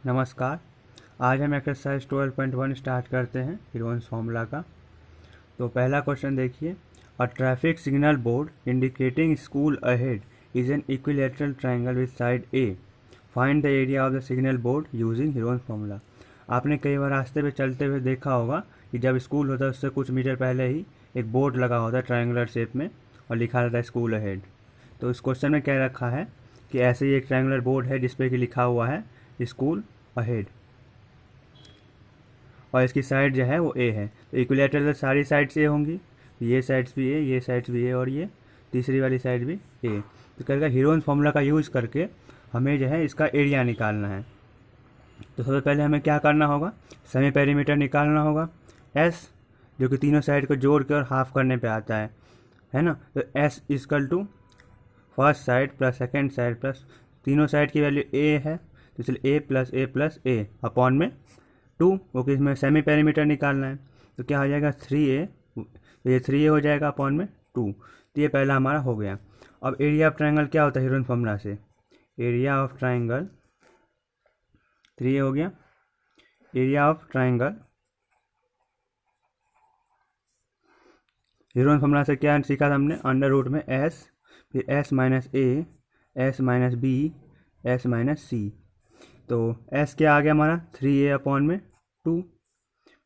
नमस्कार। आज हम एक्सरसाइज 12.1 स्टार्ट करते हैं हीरोन्स फॉर्मूला का। तो पहला क्वेश्चन देखिए, a traffic signal board indicating school ahead is an equilateral triangle with side A, find the area of the signal board using Heron's formula. आपने कई बार रास्ते पे चलते हुए देखा होगा कि जब स्कूल होता है उससे कुछ मीटर पहले ही एक बोर्ड लगा होता है ट्रायंगुलर शेप में और लिखा रहता है स्कूल अहेड। तो इस क्वेश्चन में क्या रखा है कि ऐसे ही एक ट्रायंगुलर बोर्ड है जिसपे कि लिखा हुआ है स्कूल अहेड और इसकी साइड जो है वो ए है। तो इक्विलेटरल सारी साइड्स ए होंगी, ये साइड्स भी ए, ये साइड्स भी ए और ये तीसरी वाली साइड भी ए। तो करेगा हीरोन्स फॉर्मूला का यूज़ करके हमें जो है इसका एरिया निकालना है। तो सबसे पहले हमें क्या करना होगा, सेमी पेरीमीटर निकालना होगा एस, जो कि तीनों साइड को जोड़ के और हाफ करने पे आता है ना। तो s is equal to first side plus second side plus तीनों साइड की वैल्यू ए है, तो चलिए ए प्लस ए अपॉन में 2, ओके। इसमें सेमी पेरीमीटर निकालना है तो क्या हो जाएगा 3a, तो ये 3a हो जाएगा अपॉन में 2। तो ये पहला हमारा हो गया। अब एरिया ऑफ ट्रायंगल क्या होता है हीरोन फॉर्मूला से, एरिया ऑफ ट्रायंगल 3a हो गया। Area of triangle Heron formula से क्या सीखा था हमने, अंडर रूट में एस, फिर S minus A, S minus B, S minus C. तो एस क्या आ गया हमारा 3a अपॉन में 2,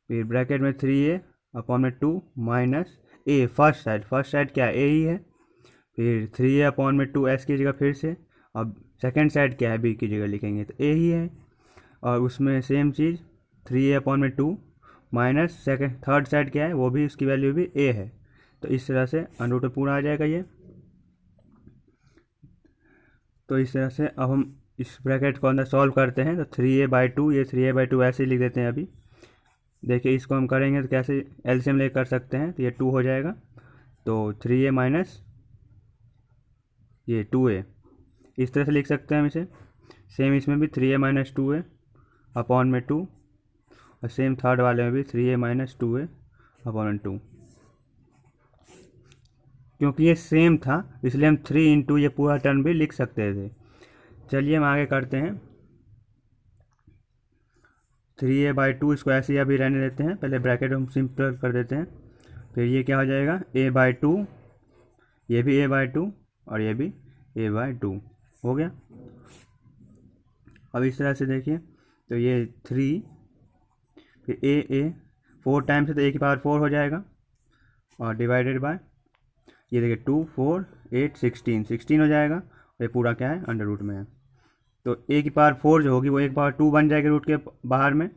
फिर ब्रैकेट में 3a अपॉन में 2 माइनस ए, फर्स्ट साइड क्या ए ही है, फिर 3a अपॉन में 2 एस की जगह फिर से, अब सेकंड साइड क्या है बी की जगह लिखेंगे तो ए ही है, और उसमें सेम चीज़ 3a अपॉन में 2 माइनस सेकंड थर्ड साइड क्या है वो भी उसकी वैल्यू भी ए है। तो इस तरह से अंडर रूट पूरा आ जाएगा ये। तो इस तरह से अब हम इस ब्रैकेट को अंदर सॉल्व करते हैं। तो 3a/2, ये 3a/2 ऐसे ही लिख देते हैं अभी। देखिए इसको हम करेंगे तो कैसे एलसीएम ले कर सकते हैं, तो ये 2 हो जाएगा, तो 3a माइनस ये 2a, इस तरह से लिख सकते हैं हम इसे। सेम इसमें भी 3a माइनस 2a अपॉन में 2, और सेम थर्ड वाले में भी 3a माइनस 2a अपॉन में 2। क्योंकि ये सेम था इसलिए हम 3 इंटू ये पूरा टर्म भी लिख सकते थे। चलिए हम आगे करते हैं। 3a/2 इसको ऐसे ही अभी रहने देते हैं, पहले ब्रैकेट हम सिंपल कर देते हैं। फिर ये क्या हो जाएगा a/2, ये भी a/2 और ये भी a/2 हो गया। अब इस तरह से देखिए, तो ये 3 फिर a 4 टाइम्स है तो a की पावर 4 हो जाएगा, और डिवाइडेड बाय ये देखिए 2 4 8 16 हो जाएगा, और ये पूरा क्या है अंडर रूट में है। तो a की पावर 4 जो होगी वो एक पावर 2 बन जाएगी रूट के बाहर में,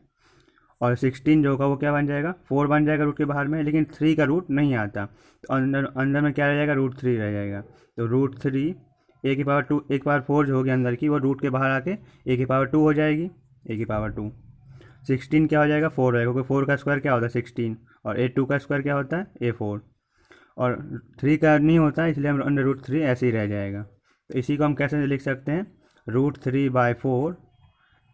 और 16 जो होगा वो क्या बन जाएगा 4 बन जाएगा रूट के बाहर में, लेकिन 3 का रूट नहीं आता, तो अंदर में क्या रह जाएगा √3 रह जाएगा। तो √3 a की पावर 2, एक पावर 4 जो होगी अंदर की वो रूट के बाहर आके a की पावर 2 हो जाएगी, a की पावर 2। 16 क्या हो जाएगा 4 रहेगा, क्योंकि 4 का स्क्वायर क्या होता है 16, और a2 का स्क्वायर क्या होता है a4, और 3 का नहीं होता है इसलिए हम अंडर √3 ऐसे ही रह जाएगा। तो इसी को हम कैसे लिख सकते हैं √3/4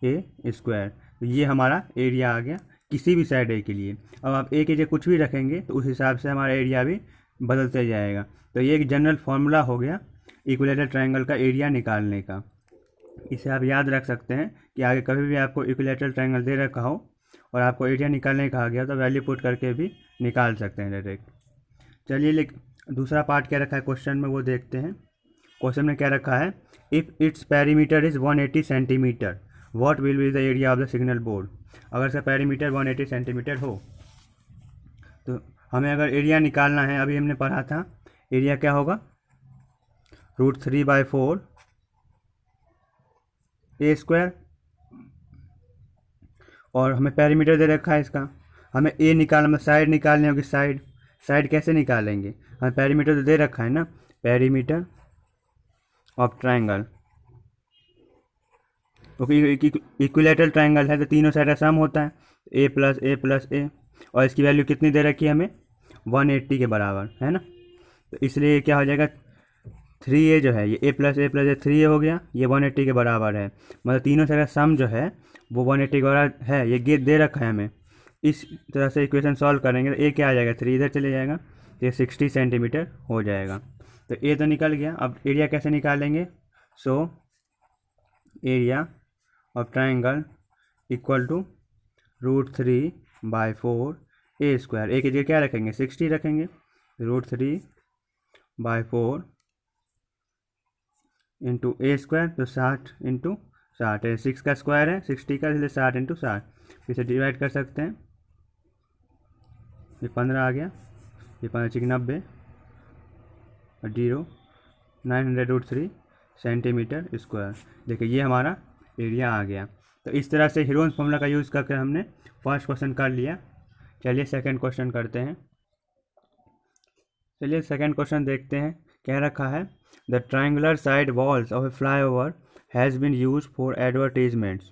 a²। तो ये हमारा एरिया आ गया किसी भी साइड ए के लिए। अब आप ए के जगह कुछ भी रखेंगे तो उस हिसाब से हमारा एरिया भी बदलते जाएगा। तो ये एक जनरल फार्मूला हो गया इक्विलेटरल ट्रायंगल का एरिया निकालने का। इसे आप याद रख सकते हैं कि आगे कभी भी आपको इक्विलेटरल ट्रायंगल दे रखा हो और आपको एरिया निकालने कहा गया तो वैल्यू पुट करके भी निकाल सकते हैं डायरेक्ट। चलिए दूसरा पार्ट क्या रखा है क्वेश्चन में वो देखते हैं। क्वेश्चन में क्या रखा है, if its perimeter is 180 centimetre what will be the area of the signal board. अगर इसका पेरीमीटर 180 सेंटीमीटर हो तो हमें अगर एरिया निकालना है, अभी हमने पढ़ा था एरिया क्या होगा √3/4 a², और हमें पेरीमीटर दे रखा है इसका, हमें ए निकालना मतलब साइड निकालनी होगी। साइड कैसे निकालेंगे, हमें पेरीमीटर तो दे रखा है ना, पेरीमीटर ऑफ ट्रायंगल, क्योंकि इक्विलेटरल ट्रायंगल है तो तीनों साइड का सम होता है a+a+a, और इसकी वैल्यू कितनी दे रखी है हमें 180 के बराबर है ना। तो इसलिए क्या हो जाएगा 3a जो है ये a+a+a 3a हो गया, ये 180 के बराबर है, मतलब तीनों साइड का सम जो है वो 180 के बराबर है। ये गेट दे रखा है हमें, इस तरह से इक्वेशन सॉल्व करेंगे तो a क्या आ जाएगा 3 इधर चले जाएगा, तो ये 60 सेंटीमीटर हो जाएगा। तो a तो निकल गया। अब एरिया कैसे निकालेंगे, so area of triangle equal to √3/4 A square. A की जगह क्या रखेंगे 60 रखेंगे, √3/4 इंटू ए स्क्वायर, तो 60 इंटू 60 है, 6 का स्क्वायर है 60 का, इसलिए 60 इंटू 60 इसे डिवाइड कर सकते हैं। ये 15 आ गया, ये 5 90 और 900√3 सेंटीमीटर स्क्वायर। देखिए ये हमारा एरिया आ गया। तो इस तरह से हीरोन्स फॉर्मूला का यूज़ करके हमने फर्स्ट क्वेश्चन कर लिया। चलिए सेकंड क्वेश्चन करते हैं। चलिए सेकंड क्वेश्चन देखते हैं। क्या रखा है, the triangular side walls of a flyover has been used for advertisements.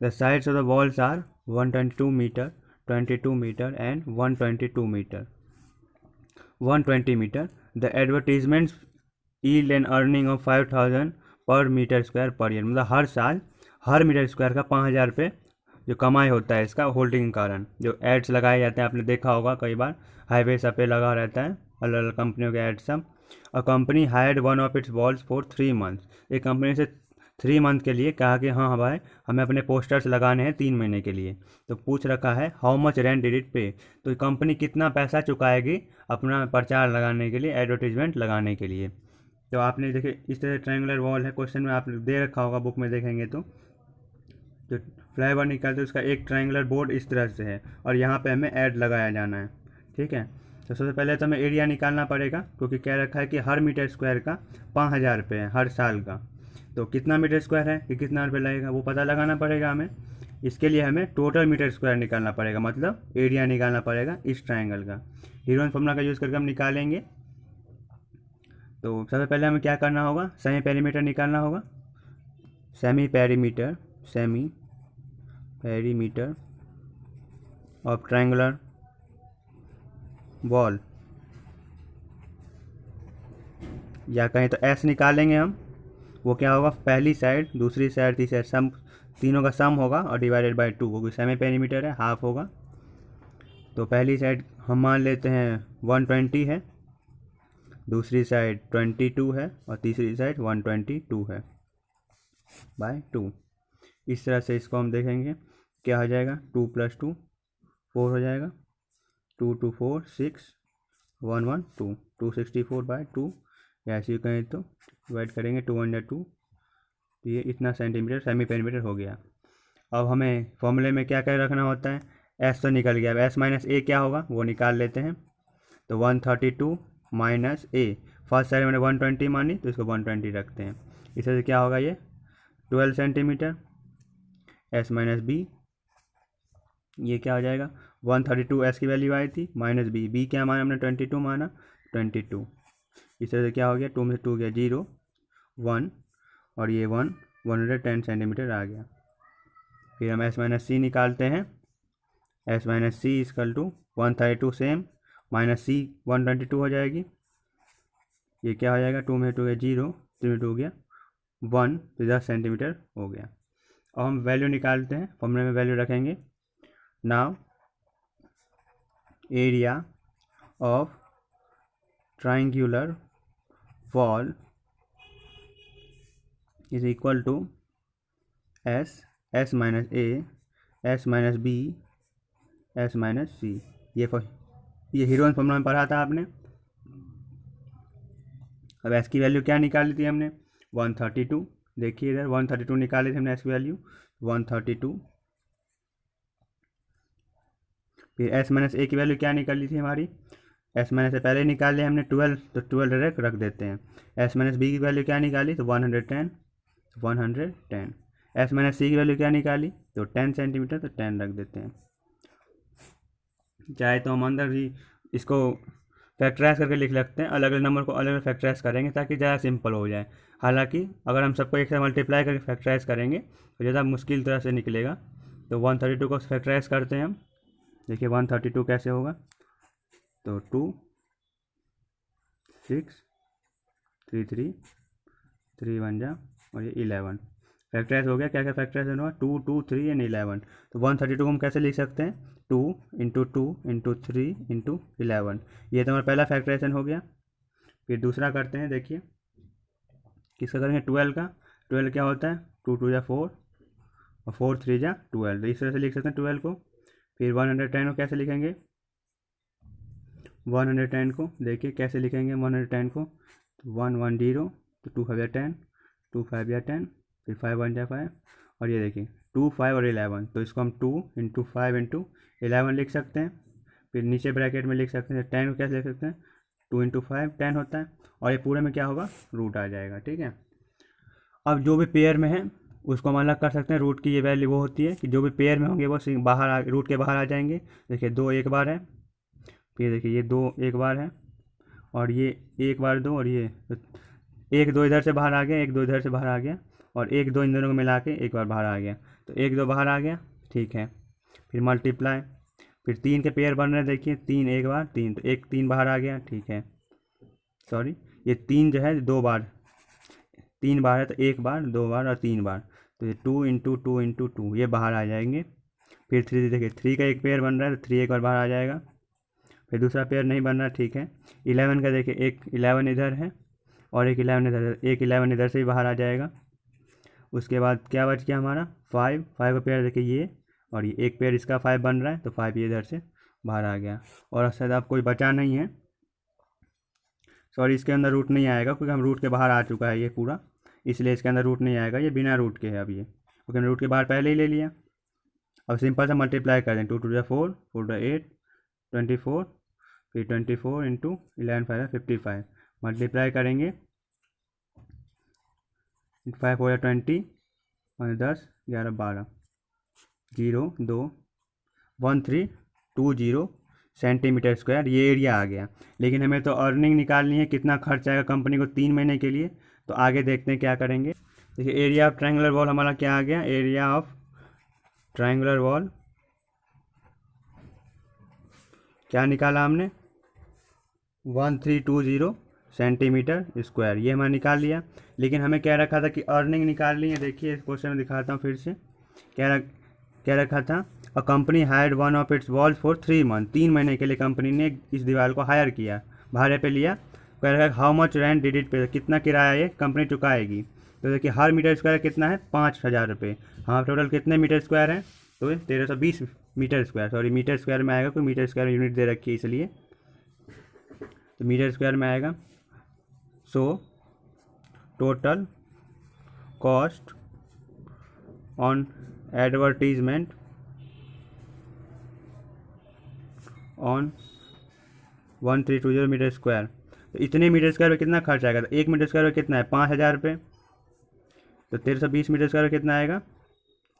The sides of the walls are 122 metre, 22 metre and 122 metre, 120 metre. The advertisements yield an earning of 5000 per metre square per year. मतलब हर साल हर metre square का 5000 रुपये जो कमाई होता है इसका holding के कारण। जो एड्स लगाए जाते हैं आपने देखा होगा कई बार, हाईवे सब पे लगा रहता है अलग अलग कंपनियों के एड्स सब। और company hired one of its walls for 3 months. एक कंपनी से 3 मंथ के लिए कहा कि हाँ भाई हमें अपने पोस्टर्स लगाने हैं 3 महीने के लिए। तो पूछ रखा है how much rent did it पे। तो कंपनी कितना पैसा चुकाएगी अपना प्रचार लगाने के लिए, एडवर्टीजमेंट लगाने के लिए। तो आपने देखे इस तरह ट्रायंगुलर वॉल है, क्वेश्चन में आप दे रखा होगा बुक में देखेंगे तो जो फ्लाईओवर निकालते हैं उसका एक ट्रायंगुलर बोर्ड इस तरह से है और यहाँ पे हमें ऐड लगाया जाना है। ठीक है, तो सबसे पहले तो हमें एरिया निकालना पड़ेगा, क्योंकि क्या रखा है कि हर मीटर स्क्वायर का 5000 रुपये है हर साल का। तो कितना मीटर स्क्वायर है कि कितना रुपये लगेगा वो पता लगाना पड़ेगा हमें। इसके लिए हमें टोटल मीटर स्क्वायर निकालना पड़ेगा, मतलब एरिया निकालना पड़ेगा इस ट्रायंगल का। हीरोन फॉर्मूला का यूज़ करके हम निकालेंगे। तो सबसे पहले हमें क्या करना होगा, सेमी पेरीमीटर निकालना होगा। Semi perimeter of triangular wall, या कहें तो एस निकालेंगे हम। वो क्या होगा, पहली साइड दूसरी साइड तीसरी साइड सम, तीनों का सम होगा और डिवाइडेड बाय 2, क्योंकि सेमी पेरीमीटर है हाफ होगा। तो पहली साइड हम मान लेते हैं 120 है, दूसरी साइड 22 है और तीसरी साइड 122 है बाय 2। इस तरह से इसको हम देखेंगे क्या हो जाएगा, 2 + 2 4 हो जाएगा, 2 2 4 6 1 1 2, 264/2। या ऐसे कहें तो डिवाइड करेंगे 2/2, तो ये इतना सेंटीमीटर सेमी पेरीमीटर हो गया। अब हमें फॉर्मूले में क्या क्या रखना होता है, एस तो निकल गया, अब एस माइनस ए क्या होगा वो निकाल लेते हैं। तो 132 माइनस ए, फर्स्ट साइड मैंने 120 मानी तो इसको 120 रखते हैं। इससे क्या होगा, ये 12 सेंटीमीटर। एस माइनस बी, ये क्या हो जाएगा, 132 एस की वैल्यू आई थी माइनस बी, बी क्या माना हमने 22 माना 22। इस तरह से क्या हो गया, 2 में से 2 गया 0 1 और ये 110 सेंटीमीटर आ गया। फिर हम एस माइनस सी निकालते हैं। S minus C equal to 132 same minus C 122 हो जाएगी। ये क्या हो जाएगा, 2 में 2 गया 0, 3 में 2 गया 1, तो 10 सेंटीमीटर हो गया। अब हम वैल्यू निकालते हैं, फॉर्मूले में वैल्यू रखेंगे। Now area of triangular wall is equal to S minus A, S minus B, S minus C. ये हीरोन फॉर्मूला में पढ़ा था आपने। अब एस की वैल्यू क्या निकाली थी हमने, 132। देखिए इधर 132 निकाली थी हमने एस की वैल्यू 132। फिर एस माइनस ए की वैल्यू क्या निकाली थी हमारी, एस माइनस से पहले निकाल लिया हमने 12, तो 12 डायरेक्ट रख देते हैं। एस माइनस बी की वैल्यू क्या निकाली, तो 110। एस माइनस सी की वैल्यू क्या निकाली, तो 10 सेंटीमीटर, तो 10 रख देते हैं। चाहे तो हम अंदर भी इसको फैक्टराइज करके लिख सकते हैं, अलग अलग नंबर को अलग अलग फैक्टराइज करेंगे ताकि ज़्यादा सिंपल हो जाए। हालांकि अगर हम सबको एक साथ मल्टीप्लाई करके फैक्टराइज करेंगे तो ज़्यादा मुश्किल तरह से निकलेगा। तो 132 को फैक्टराइज करते हैं हम। देखिए 132 कैसे होगा, तो 2 6 3 3 3 1 जा और ये 11 फैक्टराइज हो गया। क्या क्या फैक्टराइज होगा, 2 2 3 एंड 11। तो 132 को हम कैसे लिख सकते हैं, 2 × 2 × 3 × 11। ये तो हमारा पहला फैक्टराइजेशन हो गया। फिर दूसरा करते हैं, देखिए किसका करेंगे, 12 का। 12 क्या होता है, 2 2 या 4 और 4 3 जा 12, तो इस तरह से लिख सकते हैं 12 को। फिर 110 को कैसे लिखेंगे, 110 को देखिए कैसे लिखेंगे 110 को, तो 1 1 0, तो 2 5 या 10, 2 5 या 10, फिर 5 1 जा 5, और ये देखिए 2 5 और 11, तो इसको हम 2 इंटू 5 इंटू 11 लिख सकते हैं। फिर नीचे ब्रैकेट में लिख सकते हैं 10 को कैसे लिख सकते हैं, 2 इंटू 5 10 होता है, और ये पूरे में क्या होगा, रूट आ जाएगा। ठीक है, अब जो भी पेयर में है उसको हम अलग कर सकते हैं। रूट की ये वैल्यू वो होती है कि जो भी पेयर में होंगे वो बाहर रूट के बाहर आ जाएंगे। देखिए 2 एक बार है, फिर देखिए ये 2 एक बार है, और ये 1 बार 2, और ये 1 2 इधर से बाहर आ गया, 1 2 इधर से बाहर आ गया, और 1 2 इन दोनों को मिला के एक बार बाहर आ गया, तो 1 2 बाहर आ गया। ठीक है, फिर मल्टीप्लाई, फिर 3 के पेयर बन रहे हैं, देखिए 3 एक बार 3, तो 1 3 बाहर आ गया। ठीक है, सॉरी ये 3 जो है 2 बार, 3 बार है, तो 1 बार 2 बार और 3 बार, तो ये 2 इंटू 2 इंटू 2 ये बाहर आ जाएंगे। फिर 3 देखिए 3 का एक पेयर बन रहा है, तो 3 एक बार बाहर आ जाएगा। फिर दूसरा पेयर नहीं बन रहा, ठीक है। 11 का देखिए एक 11 इधर है और एक 11 इधर है, एक 11 इधर से भी बाहर आ जाएगा। उसके बाद क्या बच गया हमारा 5 का पेयर देखिए ये, और ये एक पेयर इसका 5 बन रहा है, तो 5 ये इधर से बाहर आ गया। और शायद आप कोई बचा नहीं है, सॉरी इसके अंदर रूट नहीं आएगा क्योंकि हम रूट के बाहर आ चुका है ये पूरा, इसलिए इसके अंदर रूट नहीं आएगा, ये बिना रूट के है अब ये, क्योंकि हमने रूट के बाहर पहले ही ले लिया। अब सिंपल सा मल्टीप्लाई कर दें, 2 2 4 4 2 8 24, फिर 24 इंटू 11 5 55, मल्टीप्लाई करेंगे 5 4 20 और 10 11 12 0 2 1 3 2 0 सेंटीमीटर स्क्वायर, ये एरिया आ गया। लेकिन हमें तो अर्निंग निकालनी है, कितना खर्च आएगा कंपनी को 3 महीने के लिए, तो आगे देखते हैं क्या करेंगे। देखिए एरिया ऑफ ट्रायंगुलर वॉल हमारा क्या आ गया, एरिया ऑफ ट्रायंगुलर वॉल क्या निकाला हमने 1320 सेंटीमीटर स्क्वायर, ये हमारा निकाल लिया। लेकिन हमें क्या रखा था कि अर्निंग निकालनी है। देखिए इस क्वेश्चन में दिखाता हूँ फिर से, क्या रखा था, a company hired one of its walls for 3 month, 3 महीने के लिए कंपनी ने इस दीवार को हायर किया, भाड़े पे लिया। कह रहा है how much rent did it पे, कितना किराया ये कंपनी चुकाएगी। तो देखिए हर मीटर स्क्वायर कितना है 5000 रुपये, हमारे टोटल कितने मीटर स्क्वायर हैं, तो 1320 metre square, sorry metre square में आएगा क्योंकि मीटर स्क्वायर यूनिट दे रखी है इसलिए, तो मीटर स्क्वायर में आएगा। So total cost on advertisement on 1320 metre square, तो इतने मीटर स्क्वायर में कितना खर्च आएगा, तो 1 मीटर स्क्वायर में कितना है 5000 रुपये, तो 1320 मीटर स्क्वायर में कितना आएगा,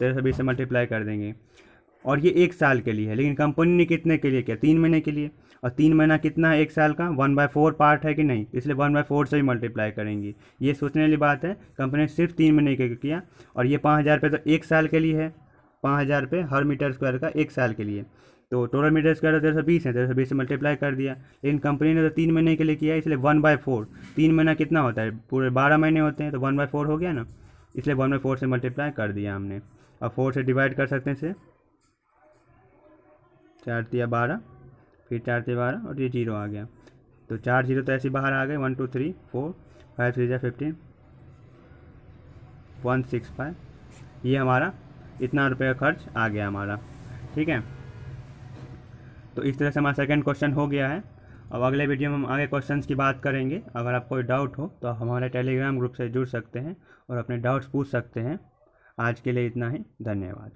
1320 से मल्टीप्लाई कर देंगे। और ये 1 साल के लिए है, लेकिन कंपनी ने कितने के लिए किया 3 महीने के लिए, और 3 महीना कितना है 1 साल का 1/4 पार्ट है कि नहीं, इसलिए 1/4 से ही मल्टीप्लाई करेंगे। ये सोचने वाली बात है, कंपनी ने सिर्फ 3 महीने के किया, और ये 5000 रुपये तो 1 साल के लिए है, 5000 रुपये हर मीटर स्क्वायर का 1 साल के लिए, तो टोटल मीटर स्क्वायर 1320 है, 1320 से मल्टीप्लाई कर दिया। लेकिन कंपनी ने तो 3 महीने के लिए किया, इसलिए 1/4, 3 महीना कितना होता है पूरे 12 महीने होते हैं, तो 1/4 हो गया ना, इसलिए 1/4 से मल्टीप्लाई कर दिया हमने। अब 4 से डिवाइड कर सकते हैं इसे, 4 3 12, फिर 4 3 12 और ये 0 आ गया, तो 4 0 तो ऐसे बाहर आ गए, 1 2 3 4 5 3 15 165, ये हमारा इतना रुपये का खर्च आ गया हमारा। ठीक है, तो इस तरह से हमारा सेकंड क्वेश्चन हो गया है। अब अगले वीडियो में हम आगे क्वेश्चंस की बात करेंगे। अगर आपको कोई डाउट हो तो हमारे टेलीग्राम ग्रुप से जुड़ सकते हैं और अपने डाउट्स पूछ सकते हैं। आज के लिए इतना ही, धन्यवाद।